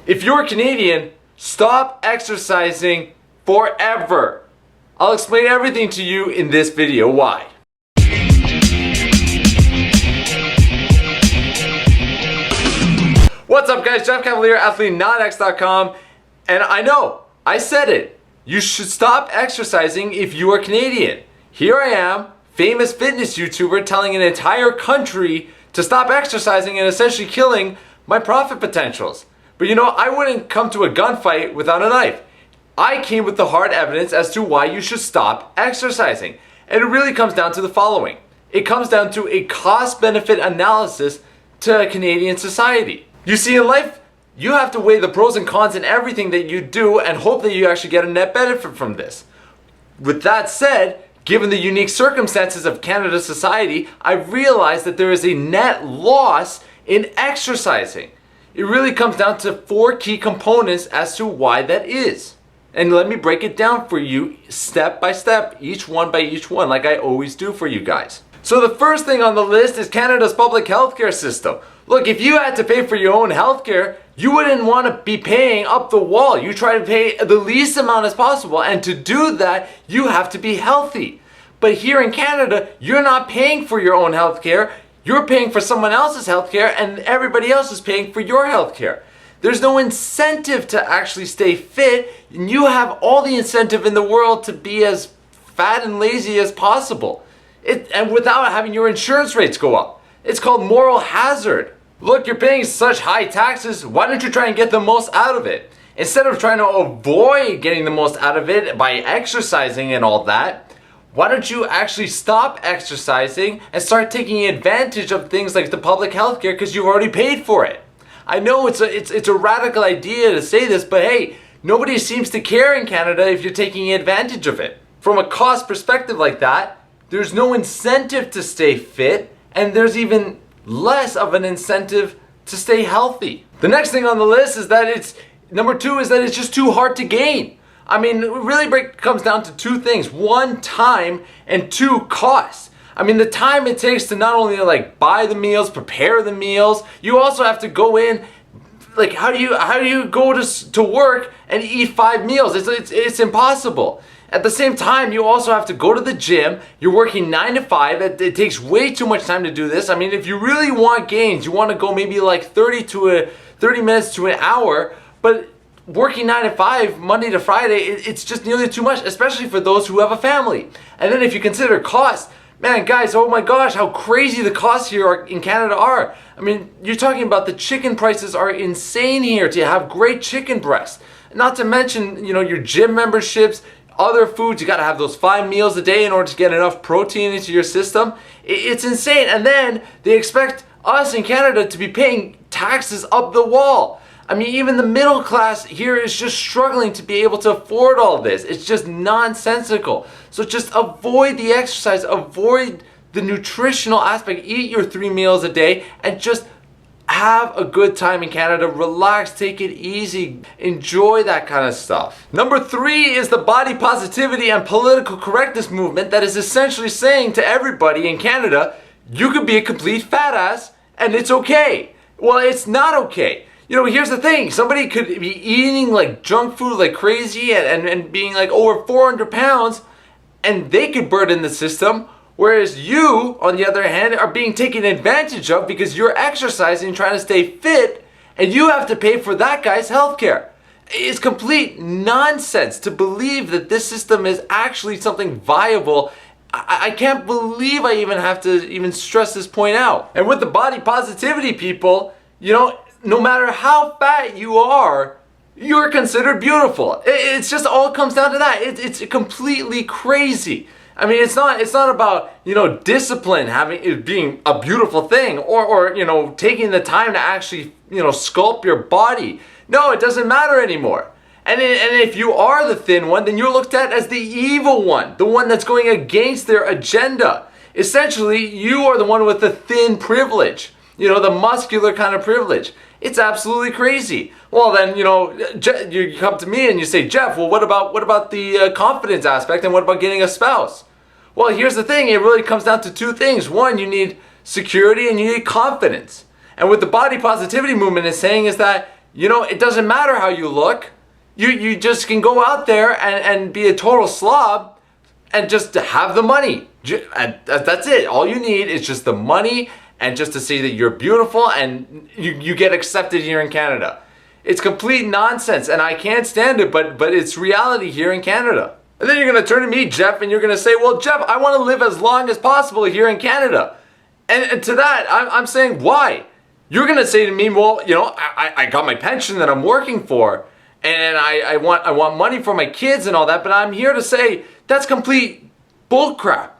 If you're Canadian, stop exercising forever. I'll explain everything to you in this video why. What's up guys, Jeff Cavalier, AthleneX.com, and I know, I said it, you should stop exercising if you are Canadian. Here I am, famous fitness YouTuber telling an entire country to stop exercising and essentially killing my profit potentials. But you know, I wouldn't come to a gunfight without a knife. I came with the hard evidence as to why you should stop exercising. And it really comes down to the following. It comes down to a cost-benefit analysis to Canadian society. You see, in life, you have to weigh the pros and cons in everything that you do and hope that you actually get a net benefit from this. With that said, given the unique circumstances of Canada's society, I realized that there is a net loss in exercising. It really comes down to 4 key components as to why that is. And let me break it down for you step by step, each one by each one, like I always do for you guys. So the first thing on the list is Canada's public healthcare system. Look, if you had to pay for your own healthcare, you wouldn't want to be paying up the wall. You try to pay the least amount as possible, and to do that, you have to be healthy. But here in Canada, you're not paying for your own healthcare. You're paying for someone else's healthcare, and everybody else is paying for your healthcare. There's no incentive to actually stay fit, and you have all the incentive in the world to be as fat and lazy as possible. And without having your insurance rates go up. It's called moral hazard. Look, you're paying such high taxes, why don't you try and get the most out of it? Instead of trying to avoid getting the most out of it by exercising and all that, why don't you actually stop exercising and start taking advantage of things like the public health care because you've already paid for it? I know it's a radical idea to say this, but hey, nobody seems to care in Canada if you're taking advantage of it. From a cost perspective like that, there's no incentive to stay fit, and there's even less of an incentive to stay healthy. The next thing on the list is that number 2 is that it's just too hard to gain. I mean, it really comes down to 2 things. 1, time, and 2, cost. I mean, the time it takes to not only like buy the meals, prepare the meals, you also have to go in, like how do you go to work and eat 5 meals? It's impossible. At the same time, you also have to go to the gym. You're working 9 to 5. It takes way too much time to do this. I mean, if you really want gains, you want to go maybe like 30 minutes to an hour, but working 9 to 5, Monday to Friday, it's just nearly too much, especially for those who have a family. And then if you consider cost, man, guys, oh my gosh, how crazy the costs here in Canada are. I mean, you're talking about the chicken prices are insane here to have great chicken breasts. Not to mention, you know, your gym memberships, other foods, you gotta have those 5 meals a day in order to get enough protein into your system. It's insane. And then they expect us in Canada to be paying taxes up the wall. I mean, even the middle class here is just struggling to be able to afford all this. It's just nonsensical. So just avoid the exercise, avoid the nutritional aspect, eat your 3 meals a day, and just have a good time in Canada. Relax, take it easy, enjoy that kind of stuff. Number 3 is the body positivity and political correctness movement that is essentially saying to everybody in Canada, you could be a complete fat ass and it's okay. Well, it's not okay. You know, here's the thing. Somebody could be eating like junk food like crazy and being like over 400 pounds and they could burden the system. Whereas you, on the other hand, are being taken advantage of because you're exercising, trying to stay fit, and you have to pay for that guy's healthcare. It's complete nonsense to believe that this system is actually something viable. I can't believe I even have to stress this point out. And with the body positivity people, you know, no matter how fat you are, you're considered beautiful. It's just all comes down to that. It's completely crazy. I mean, it's not about, you know, discipline having it being a beautiful thing or you know, taking the time to actually, you know, sculpt your body. No, it doesn't matter anymore. And if you are the thin one, then you're looked at as the evil one, the one that's going against their agenda. Essentially, you are the one with the thin privilege, you know, the muscular kind of privilege. It's absolutely crazy. Well, then, you know, you come to me and you say, Jeff, well, what about the confidence aspect, and what about getting a spouse? Well, here's the thing. It really comes down to 2 things. 1, you need security and you need confidence. And what the body positivity movement is saying is that You know, it doesn't matter how you look. You just can go out there and be a total slob and just to have the money. That's it. All you need is just the money and just to say that you're beautiful and you get accepted here in Canada. It's complete nonsense and I can't stand it, but it's reality here in Canada. And then you're going to turn to me, Jeff, and you're going to say, well, Jeff, I want to live as long as possible here in Canada. And to that, I'm saying, why? You're going to say to me, well, you know, I got my pension that I'm working for, and I want money for my kids and all that, but I'm here to say that's complete bullcrap.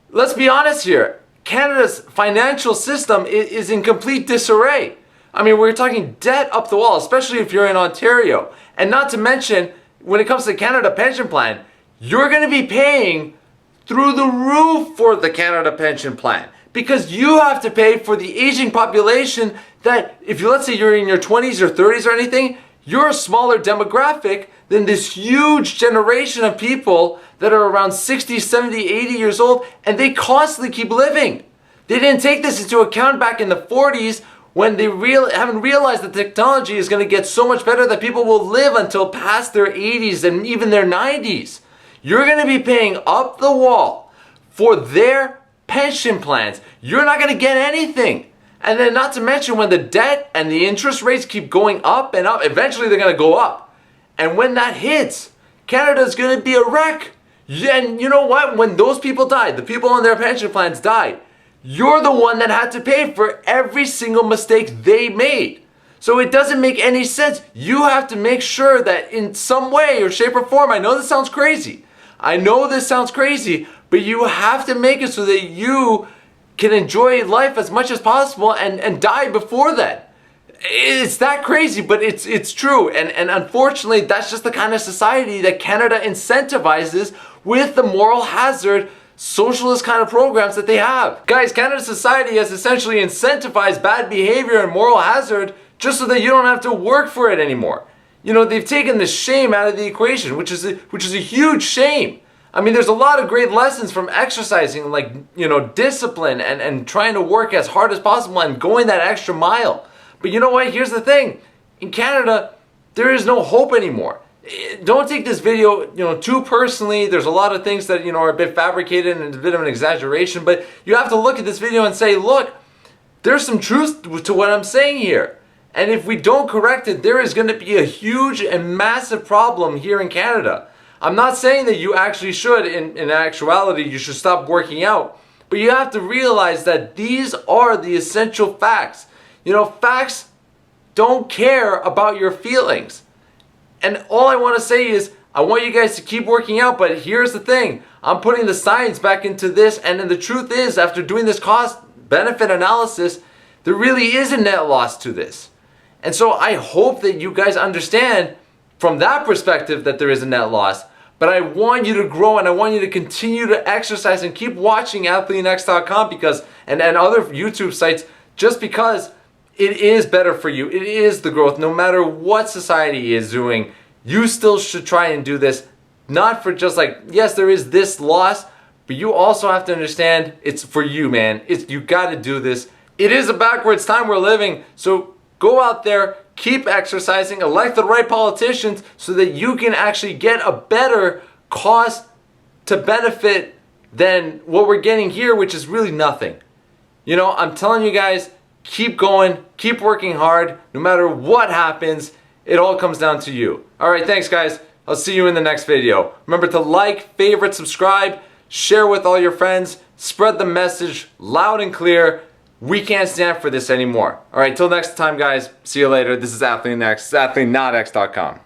Let's be honest here. Canada's financial system is in complete disarray. I mean, we're talking debt up the wall, especially if you're in Ontario. And not to mention, when it comes to Canada Pension Plan, you're going to be paying through the roof for the Canada Pension Plan because you have to pay for the aging population that if you, let's say you're in your 20s or 30s or anything, you're a smaller demographic than this huge generation of people that are around 60, 70, 80 years old and they constantly keep living. They didn't take this into account back in the 40s when they haven't realized that technology is going to get so much better that people will live until past their 80s and even their 90s. You're going to be paying up the wall for their pension plans. You're not going to get anything. And then not to mention when the debt and the interest rates keep going up and up, eventually they're going to go up. And when that hits, Canada's going to be a wreck. And you know what? When those people die, the people on their pension plans die, you're the one that had to pay for every single mistake they made. So it doesn't make any sense. You have to make sure that in some way or shape or form, I know this sounds crazy. But you have to make it so that you can enjoy life as much as possible and die before that. It's that crazy, but it's true. And unfortunately, that's just the kind of society that Canada incentivizes with the moral hazard socialist kind of programs that they have. Guys, Canada society has essentially incentivized bad behavior and moral hazard just so that you don't have to work for it anymore. You know, they've taken the shame out of the equation, which is a huge shame. I mean, there's a lot of great lessons from exercising, like, you know, discipline and trying to work as hard as possible and going that extra mile. But you know what? Here's the thing. In Canada, there is no hope anymore. Don't take this video, you know, too personally. There's a lot of things that, you know, are a bit fabricated and a bit of an exaggeration, but you have to look at this video and say, look, there's some truth to what I'm saying here. And if we don't correct it, there is going to be a huge and massive problem here in Canada. I'm not saying that you actually should, in actuality, you should stop working out. But you have to realize that these are the essential facts. You know, facts don't care about your feelings. And all I want to say is, I want you guys to keep working out, but here's the thing. I'm putting the science back into this, and then the truth is, after doing this cost-benefit analysis, there really is a net loss to this. And so I hope that you guys understand from that perspective that there is a net loss. But I want you to grow and I want you to continue to exercise and keep watching AthleneX.com because and other YouTube sites just because it is better for you. It is the growth. No matter what society is doing, you still should try and do this. Not for just like, yes, there is this loss, but you also have to understand it's for you, man. You got to do this. It is a backwards time we're living, so go out there, keep exercising, elect the right politicians so that you can actually get a better cost to benefit than what we're getting here, which is really nothing. You know, I'm telling you guys, keep going, keep working hard. No matter what happens, it all comes down to you. All right, thanks guys. I'll see you in the next video. Remember to like, favorite, subscribe, share with all your friends, spread the message loud and clear. We can't stand for this anymore. All right, till next time, guys. See you later. This is AthleneX, AthleneNotX.com.